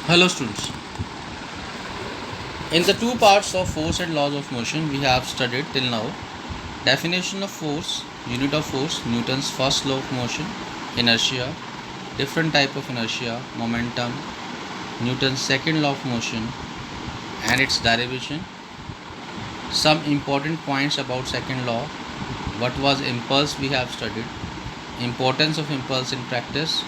Hello students. In the two parts of force and laws of motion we have studied till now definition of force, unit of force, Newton's first law of motion, inertia, different type of inertia, momentum, Newton's second law of motion and its derivation, some important points about second law, what was impulse we have studied, importance of impulse in practice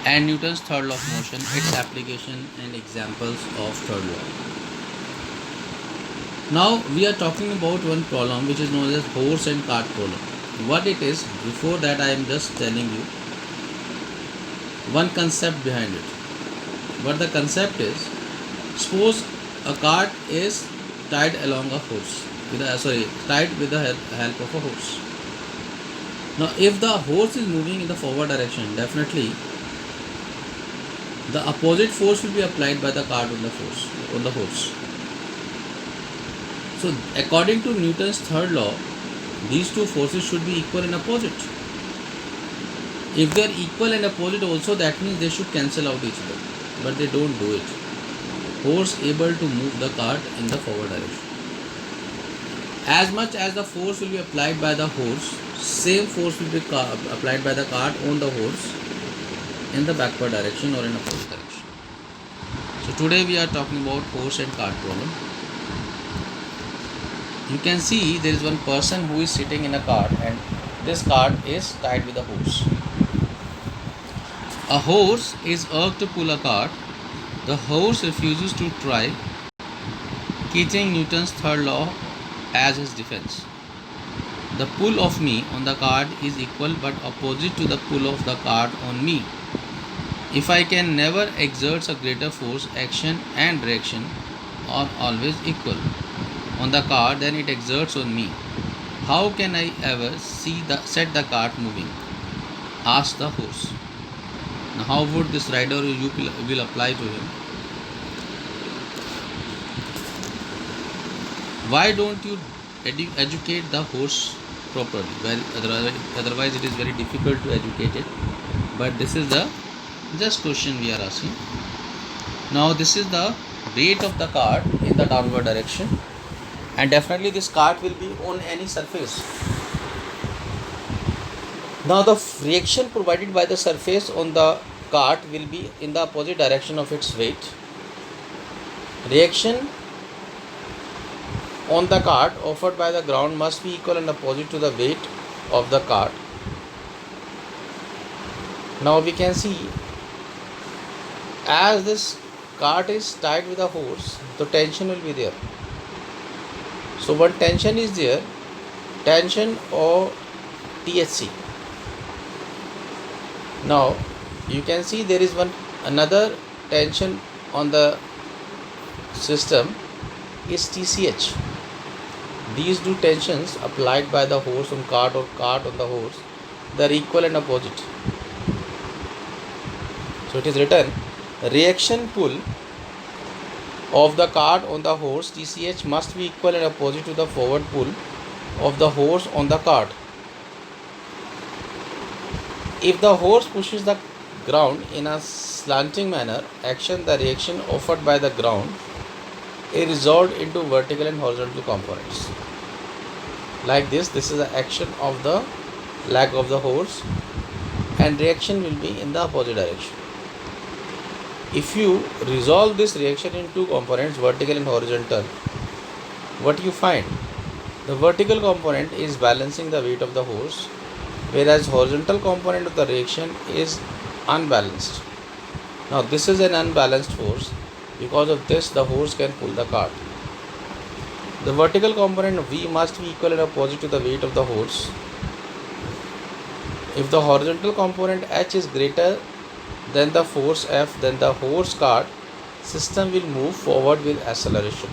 and Newton's third law of motion, its application and examples of third law. Now we are talking about one problem which is known as horse and cart problem. What it is, before that I am just telling you one concept behind it. What the concept is, suppose a cart is tied along a horse, tied with the help of a horse. Now if the horse is moving in the forward direction, definitely the opposite force will be applied by the cart on the horse. So according to Newton's third law, these two forces should be equal and opposite. If they are equal and opposite also, that means they should cancel out each other. But they don't do it. Horse able to move the cart in the forward direction. As much as the force will be applied by the horse, same force will be applied by the cart on the horse in the backward direction or in opposite direction. So today we are talking about horse and cart problem. You can see there is one person who is sitting in a cart and this cart is tied with a horse. A horse is urged to pull a cart. The horse refuses to try, keeping Newton's third law as his defense. The pull of me on the cart is equal but opposite to the pull of the cart on me. If I can never exert a greater force, action and reaction are always equal on the cart than it exerts on me. How can I ever set the cart moving? Asked the horse. Now how would this rider will apply to him? Why don't you educate the horse properly? Well, otherwise it is very difficult to educate it. But this is the just question we are asking. Now this is the weight of the cart in the downward direction. And definitely this cart will be on any surface. Now the reaction provided by the surface on the cart will be in the opposite direction of its weight. Reaction on the cart offered by the ground must be equal and opposite to the weight of the cart. Now we can see, as this cart is tied with a horse, the tension will be there. So when tension is there, tension or THC. Now you can see there is another tension on the system is TCH. These two tensions applied by the horse on cart or cart on the horse, they are equal and opposite. So it is written, reaction pull of the cart on the horse TCH must be equal and opposite to the forward pull of the horse on the cart. If the horse pushes the ground in a slanting manner, the reaction offered by the ground is resolved into vertical and horizontal components. Like this is the action of the leg of the horse and reaction will be in the opposite direction. If you resolve this reaction in two components, vertical and horizontal, what you find? The vertical component is balancing the weight of the horse, whereas horizontal component of the reaction is unbalanced. Now this is an unbalanced force. Because of this, the horse can pull the cart. The vertical component V must be equal and opposite to the weight of the horse. If the horizontal component H is greater than the force F, then the horse cart system will move forward with acceleration.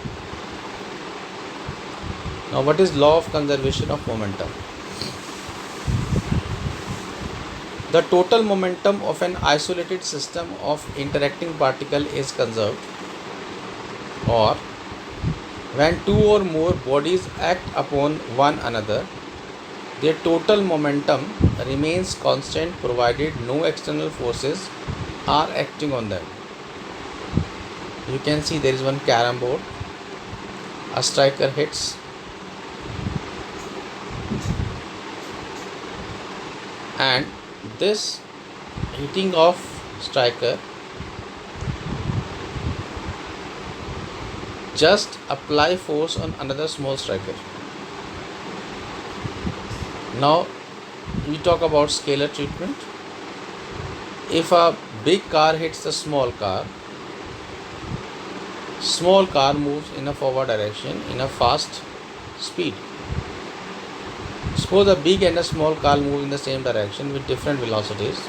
Now what is law of conservation of momentum? The total momentum of an isolated system of interacting particle is conserved, or when two or more bodies act upon one another, their total momentum remains constant provided no external forces are acting on them. You can see there is one carom board. A striker hits, and this hitting of striker just apply force on another small striker. Now we talk about scalar treatment. If a big car hits a small car moves in a forward direction in a fast speed. Suppose a big and a small car move in the same direction with different velocities.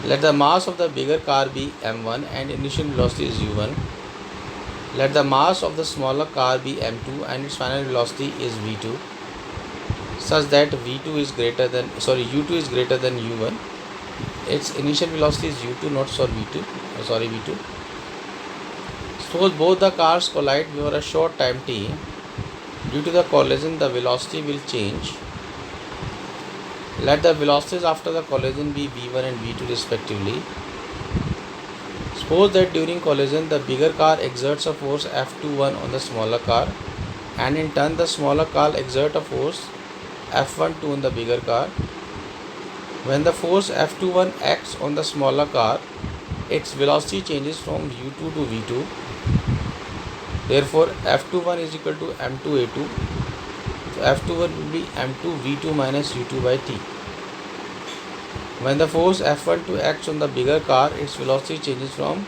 Let the mass of the bigger car be m1 and initial velocity is u1. Let the mass of the smaller car be m2 and its final velocity is v2, such that u2 is greater than u1. Its initial velocity is u2, not v2. Suppose both the cars collide for a short time t. Due to the collision, the velocity will change. Let the velocities after the collision be v1 and v2 respectively. Suppose that during collision, the bigger car exerts a force F21 on the smaller car, and in turn the smaller car exerts a force F12 on the bigger car. When the force F21 acts on the smaller car, its velocity changes from u2 to v2. Therefore, F21 is equal to m2a2. So F21 will be m2v2 minus u2 by t. When the force F12 acts on the bigger car, its velocity changes from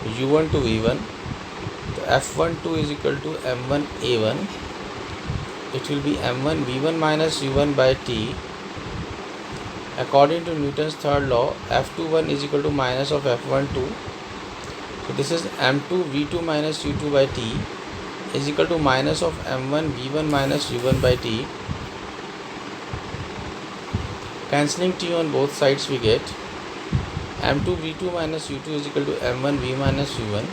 u1 to v1. So F12 is equal to m1a1. It will be m1v1 minus u1 by t. According to Newton's third law, F21 is equal to minus of F12. So this is m2 v2 minus u2 by t is equal to minus of m1 v1 minus u1 by t. Cancelling t on both sides, we get m2 v2 minus u2 is equal to m1 v minus u1,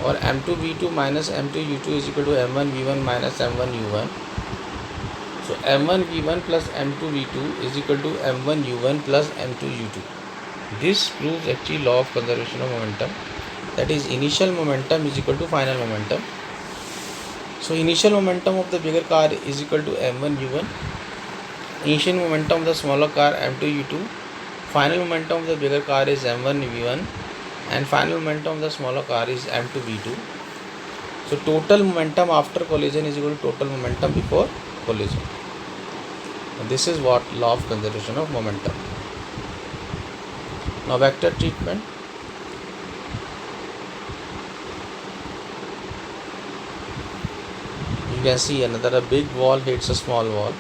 or m2 v2 minus m2 u2 is equal to m1 v1 minus m1 u1. So m1 v1 plus m2 v2 is equal to m1 u1 plus m2 u2. This proves actually law of conservation of momentum, that is initial momentum is equal to final momentum. So initial momentum of the bigger car is equal to m1 u1, initial momentum of the smaller car m2 u2, final momentum of the bigger car is m1 v1, and final momentum of the smaller car is m2 v2. So total momentum after collision is equal to total momentum before collision. And this is what law of conservation of momentum. Now vector treatment. You can see a big wall hits a small wall.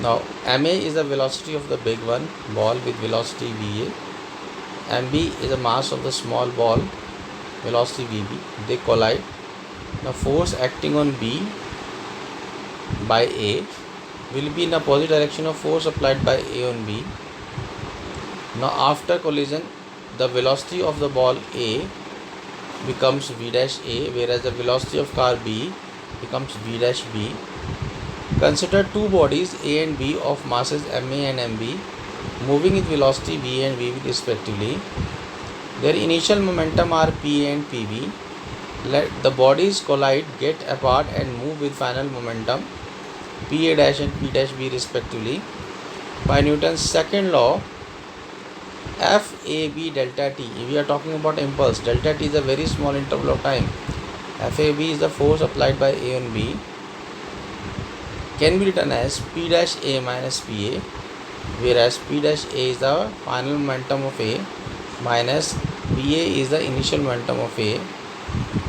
Now ma is the velocity of the big ball with velocity va. mb is the mass of the small ball, velocity vb. They collide. The force acting on b by a will be in the opposite direction of force applied by a on b. Now after collision, the velocity of the ball a becomes v dash a, whereas the velocity of car b becomes v dash b. Consider two bodies a and b of masses ma and mb moving with velocity v and v respectively. Their initial momentum are pa and pb. Let the bodies collide, get apart and move with final momentum pa dash and p dash b respectively. By Newton's second law, FAB delta t, we are talking about impulse. Delta t is a very small interval of time. FAB is the force applied by A on B, can be written as P dash A minus PA, whereas P dash A is the final momentum of A minus PA is the initial momentum of A.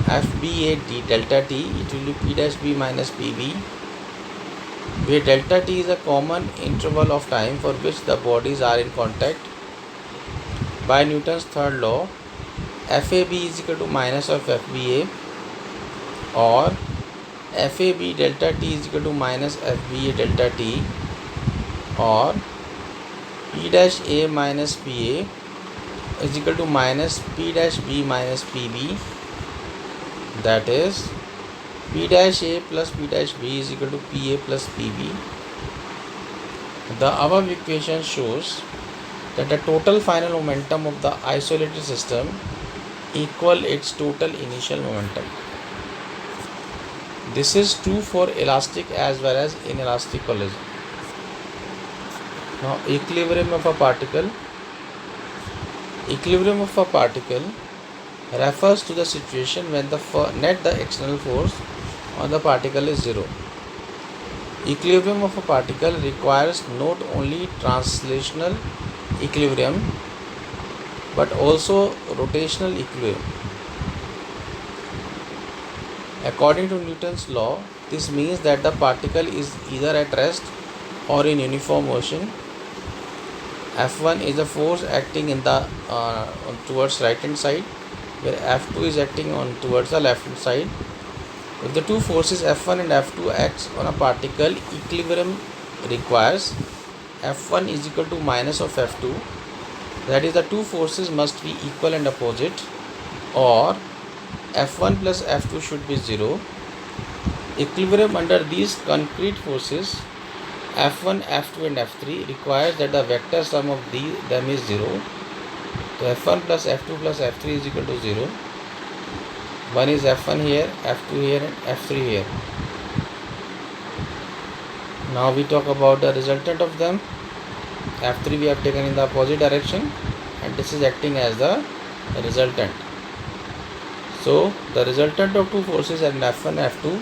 FBA d delta t, it will be P dash B minus PB, where delta t is a common interval of time for which the bodies are in contact. By Newton's third law, FAB is equal to minus of FBA, or FAB delta t is equal to minus FBA delta t, or P dash A minus PA is equal to minus P dash B minus PB, that is P dash A plus P dash B is equal to PA plus PB. The above equation shows that the total final momentum of the isolated system equal its total initial momentum. This is true for elastic as well as inelastic collision. Now, equilibrium of a particle refers to the situation when the external force on the particle is zero. Equilibrium of a particle requires not only translational equilibrium but also rotational equilibrium. According to Newton's law, this means that the particle is either at rest or in uniform motion. F1 is a force acting in the towards right hand side, where F2 is acting on towards the left hand side. If the two forces F1 and F2 acts on a particle, equilibrium requires F1 is equal to minus of F2. That is, the two forces must be equal and opposite, or F1 plus F2 should be 0. Equilibrium under these concrete forces F1, F2 and F3 requires that the vector sum of them is 0. So F1 plus F2 plus F3 is equal to 0. One is F1 here, F2 here and F3 here. Now we talk about the resultant of them. F3 we have taken in the opposite direction and this is acting as the resultant. So the resultant of two forces and F1 and F2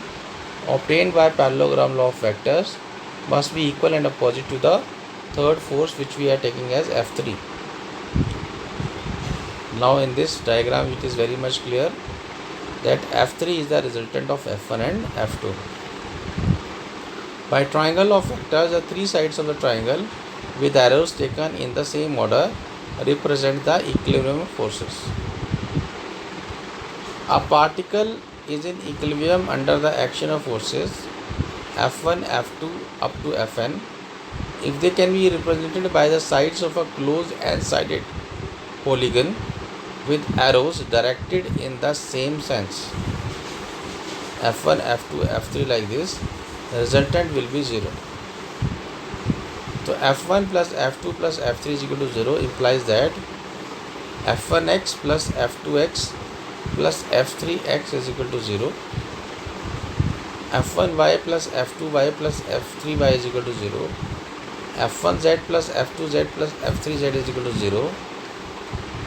obtained by parallelogram law of vectors must be equal and opposite to the third force which we are taking as F3. Now in this diagram it is very much clear that F3 is the resultant of F1 and F2. By triangle of vectors, the three sides of the triangle with arrows taken in the same order represent the equilibrium of forces. A particle is in equilibrium under the action of forces F1, F2 up to Fn if they can be represented by the sides of a closed and sided polygon with arrows directed in the same sense. F1, F2, F3 like this, the resultant will be 0. So F1 plus F2 plus F3 is equal to 0 implies that F1x plus F2x plus F3x is equal to 0. F1y plus F2y plus F3y is equal to 0. F1z plus F2z plus F3z is equal to 0.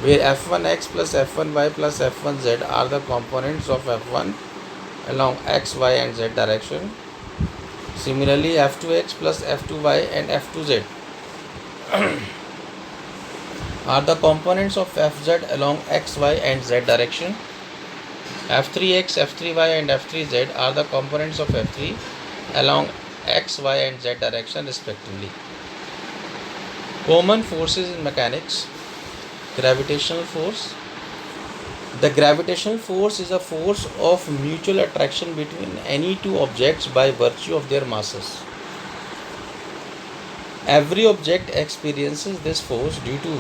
Where F1x plus F1y plus F1z are the components of F1 along x, y and z direction. Similarly, F2x plus F2y and F2z are the components of Fz along x, y and z direction. F3x, F3y and F3z are the components of F3 along x, y and z direction respectively. Common forces in mechanics. Gravitational force. The gravitational force is a force of mutual attraction between any two objects by virtue of their masses. Every object experiences this force due to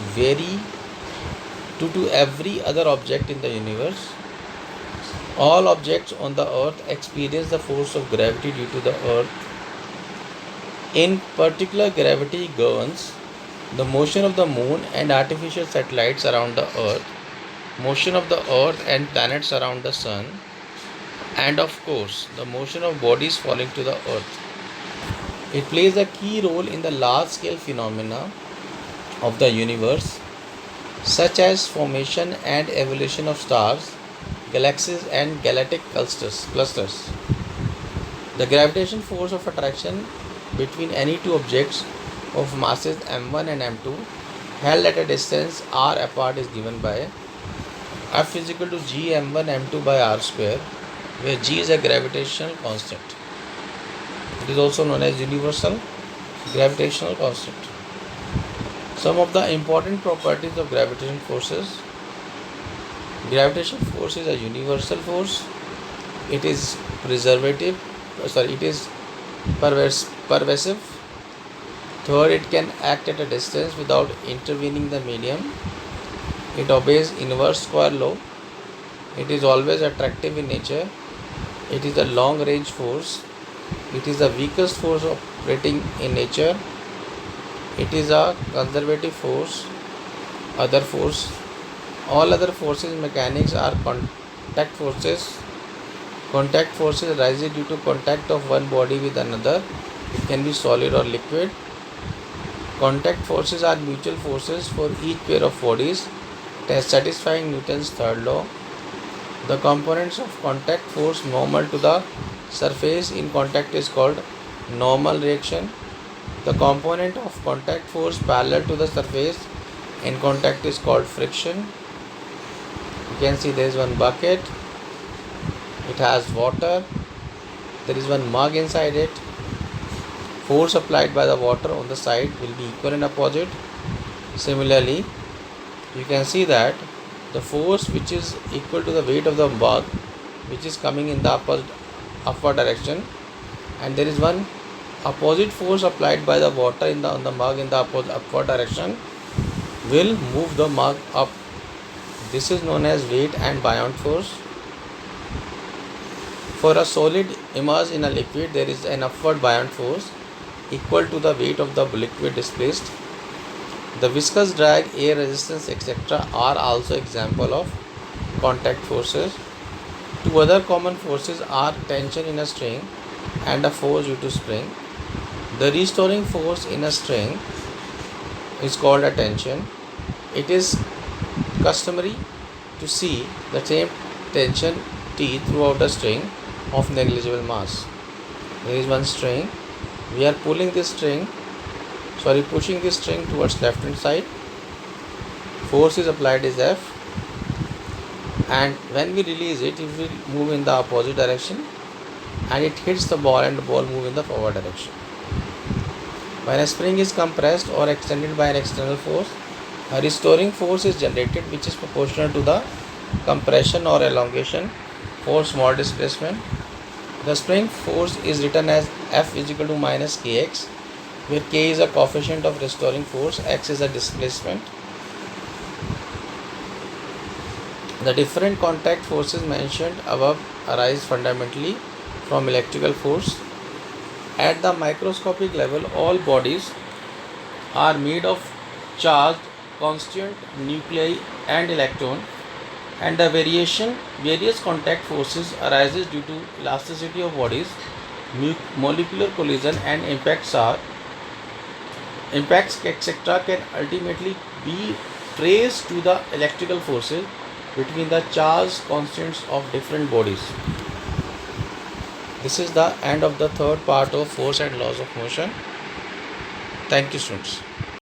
every other object in the universe. All objects on the earth experience the force of gravity due to the earth. In particular, gravity governs the motion of the moon and artificial satellites around the earth, motion of the earth and planets around the sun, and of course the motion of bodies falling to the earth. It plays a key role in the large scale phenomena of the universe such as formation and evolution of stars, galaxies and galactic clusters. The gravitational force of attraction between any two objects of masses m1 and m2 held at a distance r apart is given by F is equal to g m1 m2 by r square, where g is a gravitational constant. It is also known as universal gravitational constant. Some of the important properties of gravitational forces. Gravitational force is a universal force. It is pervasive. Third, it can act at a distance without intervening the medium. It obeys inverse square law. It is always attractive in nature. It is a long range force. It is the weakest force operating in nature. It is a conservative force. Other force. All other forces in mechanics are contact forces. Contact forces arise due to contact of one body with another. It can be solid or liquid. Contact forces are mutual forces for each pair of bodies, satisfying Newton's third law. The components of contact force normal to the surface in contact is called normal reaction. The component of contact force parallel to the surface in contact is called friction. You can see there is one bucket. It has water. There is one mug inside it. Force applied by the water on the side will be equal and opposite. Similarly, you can see that the force which is equal to the weight of the mug, which is coming in the upward direction, and there is one opposite force applied by the water on the mug in the upward direction, will move the mug up. This is known as weight and buoyant force. For a solid immersed in a liquid, there is an upward buoyant force equal to the weight of the liquid displaced. The viscous drag, air resistance, etc. are also example of contact forces. Two other common forces are tension in a string and a force due to spring. The restoring force in a string is called a tension. It is customary to see the same tension T throughout a string of negligible mass. There is one string. We are pushing this string towards left hand side. Force is applied is F, and when we release it, it will move in the opposite direction, and it hits the ball and the ball move in the forward direction. When a spring is compressed or extended by an external force, a restoring force is generated which is proportional to the compression or elongation for small displacement. The spring force is written as F is equal to minus Kx, where K is a coefficient of restoring force, X is a displacement. The different contact forces mentioned above arise fundamentally from electrical force. At the microscopic level, all bodies are made of charged constituent nuclei and electron, and the various contact forces arises due to elasticity of bodies, molecular collision, and impacts etc. can ultimately be traced to the electrical forces between the charged constituents of different bodies. This is the end of the third part of force and laws of motion. Thank you, students.